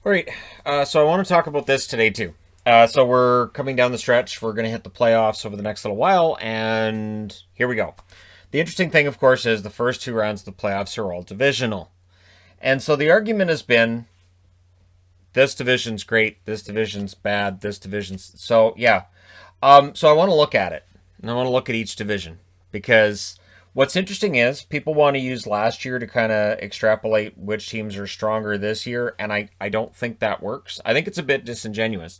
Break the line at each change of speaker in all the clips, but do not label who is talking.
All right, so I want to talk about this today too. So we're coming down the stretch. We're going to hit the playoffs over the next little while, and here we go. The interesting thing, of course, is the first two rounds of the playoffs are all divisional. And so the argument has been this division's great, this division's bad, this division's. So, yeah. So I want to look at it, and I want to look at each division because what's interesting is people want to use last year to kind of extrapolate which teams are stronger this year, and I don't think that works. I think it's a bit disingenuous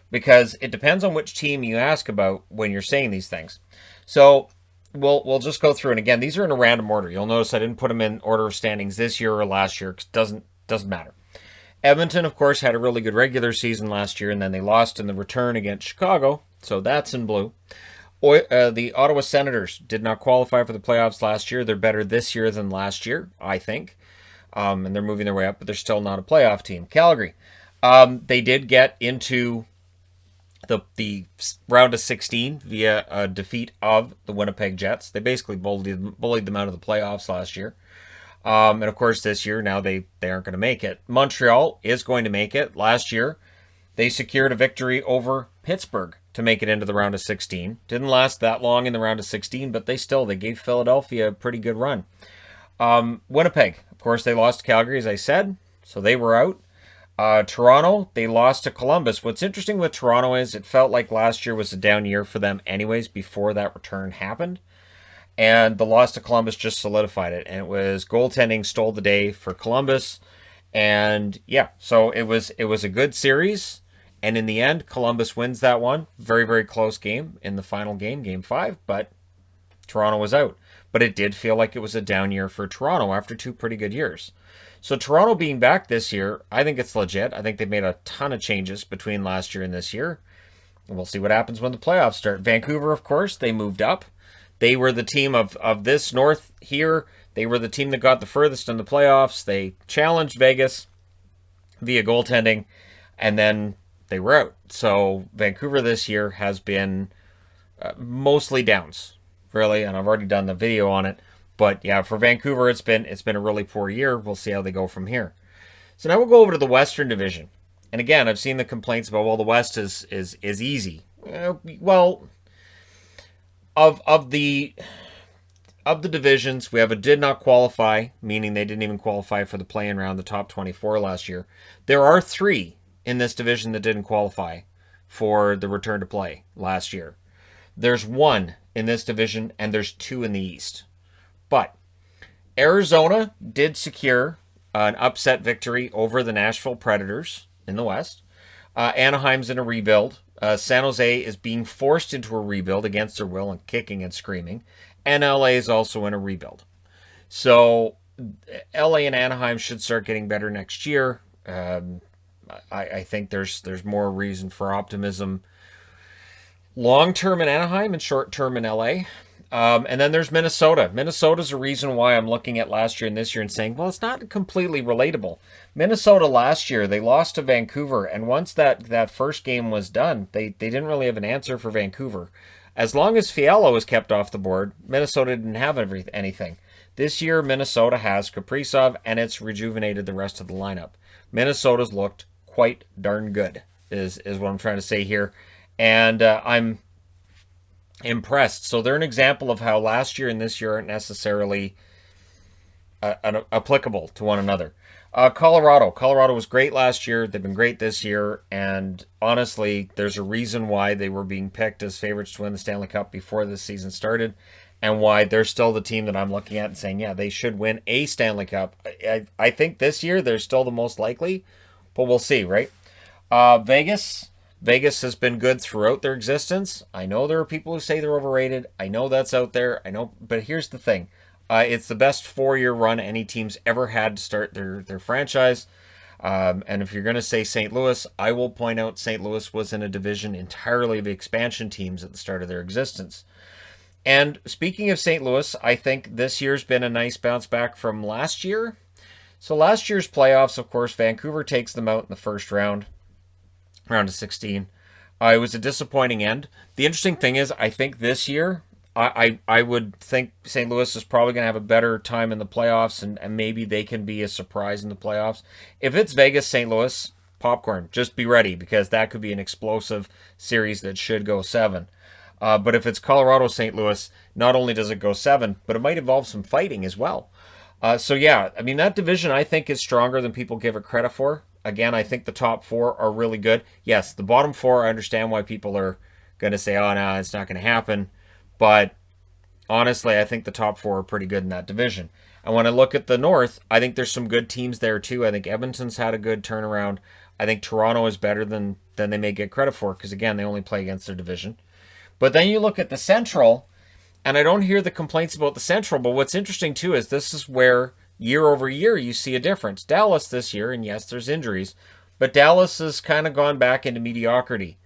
because it depends on which team you ask about when you're saying these things. So we'll just go through, and again, these are in a random order. You'll notice I didn't put them in order of standings this year or last year because it doesn't matter. Edmonton, of course, had a really good regular season last year, and then they lost in the return against Chicago, so that's in blue. The Ottawa Senators did not qualify for the playoffs last year. They're better this year than last year, I think. And they're moving their way up, but they're still not a playoff team. Calgary, they did get into the round of 16 via a defeat of the Winnipeg Jets. They basically bullied them out of the playoffs last year. And of course, this year, now they aren't going to make it. Montreal is going to make it. Last year, they secured a victory over Pittsburgh to make it into the round of 16. Didn't last that long in the round of 16, but they gave Philadelphia a pretty good run. Winnipeg, of course, they lost to Calgary, as I said, so they were out. Toronto, they lost to Columbus. What's interesting with Toronto is it felt like last year was a down year for them anyways before that return happened. And the loss to Columbus just solidified it. And it was goaltending stole the day for Columbus. And yeah, so it was a good series. And in the end, Columbus wins that one. Very, very close game in the final game, game 5. But Toronto was out. But it did feel like it was a down year for Toronto after 2 pretty good years. So Toronto being back this year, I think it's legit. I think they've made a ton of changes between last year and this year. And we'll see what happens when the playoffs start. Vancouver, of course, they moved up. They were the team of this north here. They were the team that got the furthest in the playoffs. They challenged Vegas via goaltending, and then they were out. So Vancouver this year has been mostly downs, really, and I've already done the video on it. But yeah, for Vancouver, it's been a really poor year. We'll see how they go from here. So now we'll go over to the Western Division. And again, I've seen the complaints about, well, the West is easy. Well, Of the divisions, we have a did not qualify, meaning they didn't even qualify for the play-in round, the top 24 last year. There are 3 in this division that didn't qualify for the return to play last year. There's 1 in this division, and there's 2 in the East. But Arizona did secure an upset victory over the Nashville Predators in the West. Anaheim's in a rebuild. San Jose is being forced into a rebuild against their will and kicking and screaming. And LA is also in a rebuild. So LA and Anaheim should start getting better next year. I think there's more reason for optimism long-term in Anaheim and short-term in LA. And then there's Minnesota. Minnesota's a reason why I'm looking at last year and this year and saying, well, it's not completely relatable. Minnesota last year, they lost to Vancouver, and once that first game was done, they didn't really have an answer for Vancouver. As long as Fiala was kept off the board, Minnesota didn't have anything. This year, Minnesota has Kaprizov, and it's rejuvenated the rest of the lineup. Minnesota's looked quite darn good, is what I'm trying to say here. And I'm impressed. So they're an example of how last year and this year aren't necessarily applicable to one another. Colorado was great last year. They've been great this year. And honestly, there's a reason why they were being picked as favorites to win the Stanley Cup before this season started, and why they're still the team that I'm looking at and saying, yeah, they should win a Stanley Cup. I think this year they're still the most likely, but we'll see, right? Vegas has been good throughout their existence. I know there are people who say they're overrated. I know that's out there. I know, but here's the thing. It's the best 4-year run any team's ever had to start their franchise. And if you're going to say St. Louis, I will point out St. Louis was in a division entirely of expansion teams at the start of their existence. And speaking of St. Louis, I think this year's been a nice bounce back from last year. So last year's playoffs, of course, Vancouver takes them out in the first round of 16. It was a disappointing end. The interesting thing is, I think this year, I would think St. Louis is probably going to have a better time in the playoffs, and maybe they can be a surprise in the playoffs. If it's Vegas, St. Louis, popcorn. Just be ready, because that could be an explosive series that should go 7. But if it's Colorado St. Louis, not only does it go 7, but it might involve some fighting as well. So yeah, I mean, that division I think is stronger than people give it credit for. Again, I think the top 4 are really good. Yes, the bottom 4, I understand why people are going to say, oh, no, it's not going to happen. But honestly, I think the top 4 are pretty good in that division. And when I look at the North, I think there's some good teams there too. I think Edmonton's had a good turnaround. I think Toronto is better than they may get credit for, because again, they only play against their division. But then you look at the Central, and I don't hear the complaints about the Central, but what's interesting too is this is where year over year you see a difference. Dallas this year, and yes, there's injuries, but Dallas has kind of gone back into mediocrity.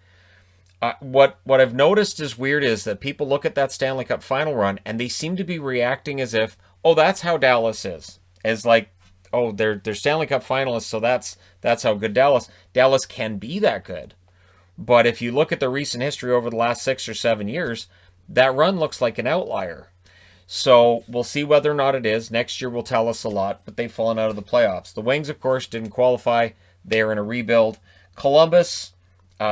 What I've noticed is weird is that people look at that Stanley Cup final run and they seem to be reacting as if, oh, that's how Dallas is. As like, oh, they're Stanley Cup finalists, so that's how good Dallas can be that good. But if you look at the recent history over the last 6 or 7 years, that run looks like an outlier. So we'll see whether or not it is. Next year will tell us a lot, but they've fallen out of the playoffs. The Wings, of course, didn't qualify. They're in a rebuild. Columbus,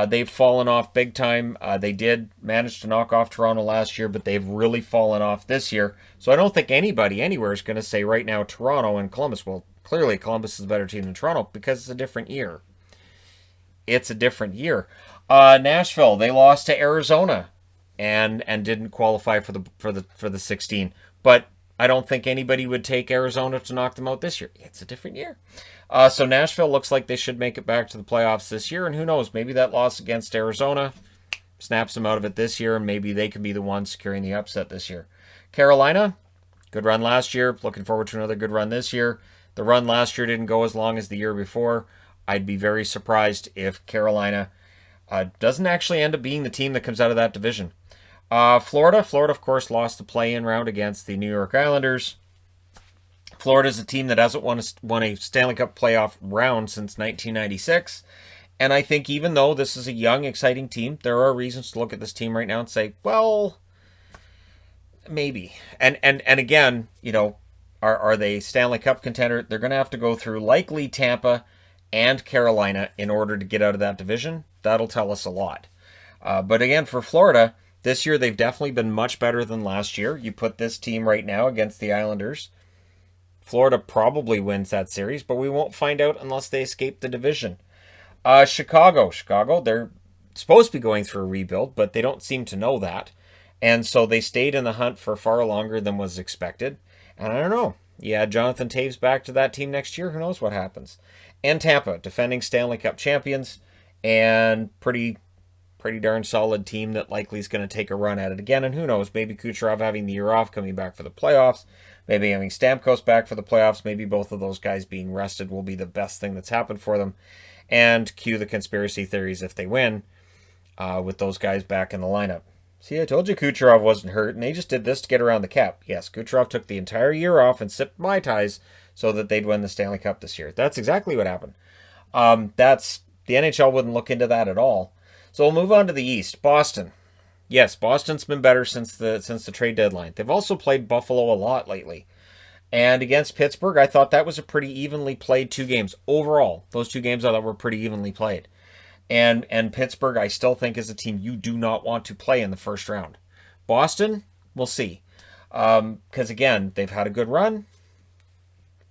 they've fallen off big time. They did manage to knock off Toronto last year, but they've really fallen off this year. So I don't think anybody anywhere is going to say right now Toronto and Columbus. Well, clearly Columbus is a better team than Toronto because it's a different year. It's a different year. Nashville, they lost to Arizona and didn't qualify for the 16. But I don't think anybody would take Arizona to knock them out this year. It's a different year. So Nashville looks like they should make it back to the playoffs this year, and who knows, maybe that loss against Arizona snaps them out of it this year, and maybe they can be the ones securing the upset this year. Carolina, good run last year. Looking forward to another good run this year. The run last year didn't go as long as the year before. I'd be very surprised if Carolina doesn't actually end up being the team that comes out of that division. Florida, of course, lost the play-in round against the New York Islanders. Florida is a team that hasn't won a Stanley Cup playoff round since 1996. And I think even though this is a young, exciting team, there are reasons to look at this team right now and say, well, maybe. And again, you know, are they Stanley Cup contender? They're going to have to go through likely Tampa and Carolina in order to get out of that division. That'll tell us a lot. But again, for Florida, this year they've definitely been much better than last year. You put this team right now against the Islanders, Florida probably wins that series, but we won't find out unless they escape the division. Chicago, they're supposed to be going through a rebuild, but they don't seem to know that. And so they stayed in the hunt for far longer than was expected. And I don't know. Yeah, Jonathan Taves back to that team next year. Who knows what happens? And Tampa, defending Stanley Cup champions, and pretty darn solid team that likely is going to take a run at it again. And who knows, maybe Kucherov having the year off, coming back for the playoffs, maybe having Stamkos back for the playoffs, maybe both of those guys being rested will be the best thing that's happened for them. And cue the conspiracy theories if they win, with those guys back in the lineup. See, I told you Kucherov wasn't hurt, and they just did this to get around the cap. Yes, Kucherov took the entire year off and sipped Mai Tais so that they'd win the Stanley Cup this year. That's exactly what happened. The NHL wouldn't look into that at all. So we'll move on to the East. Boston. Yes, Boston's been better since the trade deadline. They've also played Buffalo a lot lately. And against Pittsburgh, I thought that was a pretty evenly played 2 games. Overall, those 2 games I thought were pretty evenly played. And Pittsburgh, I still think, is a team you do not want to play in the first round. Boston, we'll see. Because, again, they've had a good run.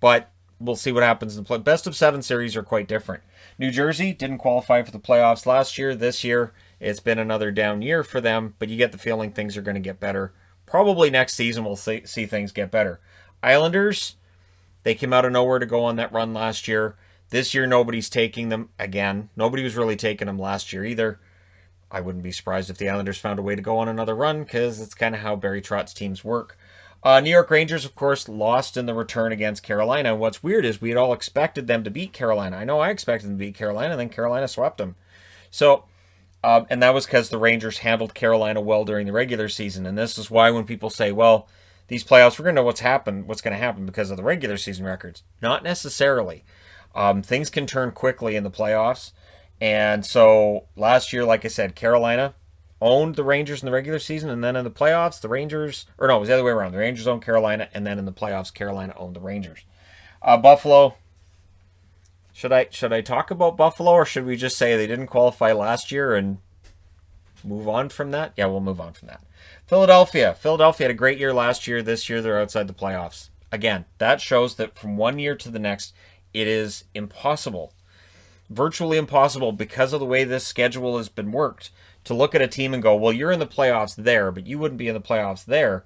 But we'll see what happens in the play. Best of 7 series are quite different. New Jersey didn't qualify for the playoffs last year. This year, it's been another down year for them. But you get the feeling things are going to get better. Probably next season we'll see things get better. Islanders, they came out of nowhere to go on that run last year. This year, nobody's taking them again. Nobody was really taking them last year either. I wouldn't be surprised if the Islanders found a way to go on another run, because it's kind of how Barry Trotz's teams work. New York Rangers, of course, lost in the return against Carolina. And what's weird is we had all expected them to beat Carolina. I know I expected them to beat Carolina, and then Carolina swept them. So, and that was because the Rangers handled Carolina well during the regular season. And this is why when people say, well, these playoffs, we're going to know what's going to happen because of the regular season records. Not necessarily. Things can turn quickly in the playoffs. And so last year, like I said, Carolina owned the Rangers in the regular season, and then in the playoffs, the Rangers, or no, it was the other way around. The Rangers owned Carolina, and then in the playoffs, Carolina owned the Rangers. Buffalo, Should I talk about Buffalo, or should we just say they didn't qualify last year and move on from that? Yeah, we'll move on from that. Philadelphia had a great year last year. This year they're outside the playoffs. Again, that shows that from one year to the next, it is impossible, virtually impossible, because of the way this schedule has been worked, to look at a team and go, well, you're in the playoffs there, but you wouldn't be in the playoffs there,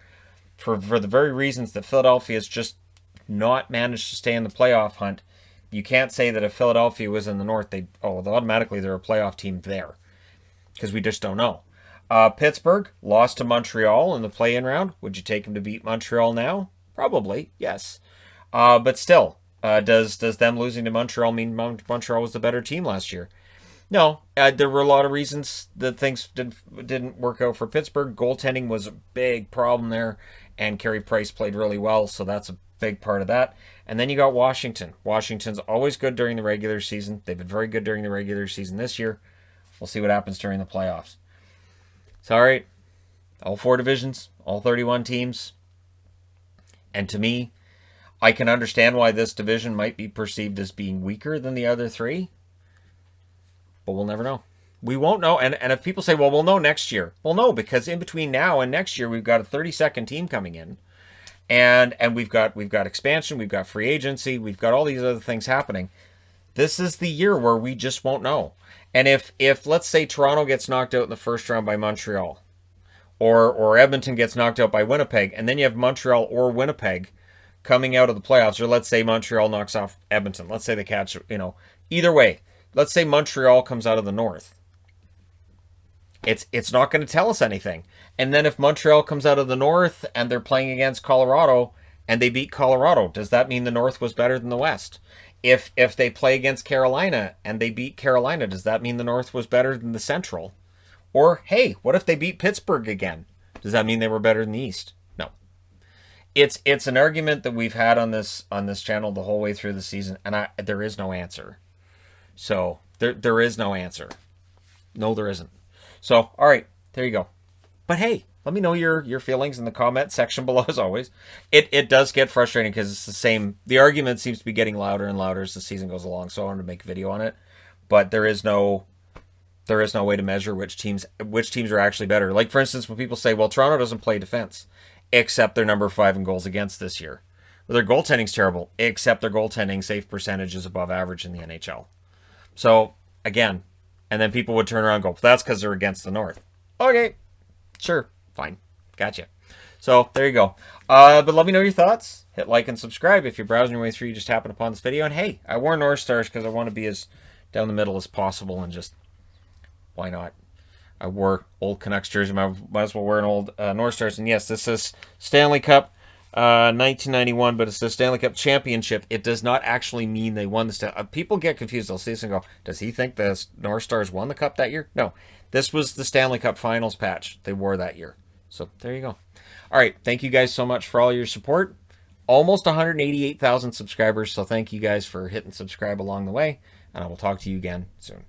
for the very reasons that Philadelphia has just not managed to stay in the playoff hunt. You can't say that if Philadelphia was in the North, automatically they're a playoff team there, because we just don't know. Pittsburgh lost to Montreal in the play-in round. Would you take them to beat Montreal now? Probably, yes. But still, does them losing to Montreal mean Montreal was the better team last year? No. There were a lot of reasons that things didn't work out for Pittsburgh. Goaltending was a big problem there, and Carey Price played really well, so that's a big part of that. And then you got Washington. Washington's always good during the regular season. They've been very good during the regular season this year. We'll see what happens during the playoffs. So, all right, all 4 divisions, all 31 teams. And to me, I can understand why this division might be perceived as being weaker than the other 3. But we'll never know. We won't know. And if people say, well, we'll know next year. Well, no, because in between now and next year, we've got a 32nd team coming in. And we've got expansion, we've got free agency, we've got all these other things happening. This is the year where we just won't know. And if let's say Toronto gets knocked out in the first round by Montreal, or Edmonton gets knocked out by Winnipeg, and then you have Montreal or Winnipeg coming out of the playoffs, or let's say Montreal knocks off Edmonton. Let's say they catch, either way. Let's say Montreal comes out of the North. It's not going to tell us anything. And then if Montreal comes out of the North and they're playing against Colorado and they beat Colorado, does that mean the North was better than the West? If they play against Carolina and they beat Carolina, does that mean the North was better than the Central? Or, hey, what if they beat Pittsburgh again? Does that mean they were better than the East? No. It's an argument that we've had on this channel the whole way through the season, and there is no answer. So there is no answer. No, there isn't. So, all right, there you go. But hey, let me know your feelings in the comment section below, as always. It does get frustrating because it's the same. The argument seems to be getting louder and louder as the season goes along, so I wanted to make a video on it. But there is no way to measure which teams are actually better. Like, for instance, when people say, well, Toronto doesn't play defense, except they're number 5 in goals against this year. Well, their goaltending's terrible, except their goaltending save percentage is above average in the NHL. So, again, and then people would turn around and go, that's because they're against the North. Okay, sure, fine, gotcha. So, there you go. But let me know your thoughts. Hit like and subscribe if you're browsing your way through, you just happened upon this video. And hey, I wore North Stars because I want to be as down the middle as possible, and just, why not? I wore old Canucks jersey, might as well wear an old North Stars. And yes, this is Stanley Cup 1991, but it's the Stanley Cup Championship. It does not actually mean they won the Stanley. People get confused. They'll see this and go, does he think the North Stars won the Cup that year? No, this was the Stanley Cup Finals patch they wore that year. So there you go. All right, thank you guys so much for all your support. Almost 188,000 subscribers, so thank you guys for hitting subscribe along the way, and I will talk to you again soon.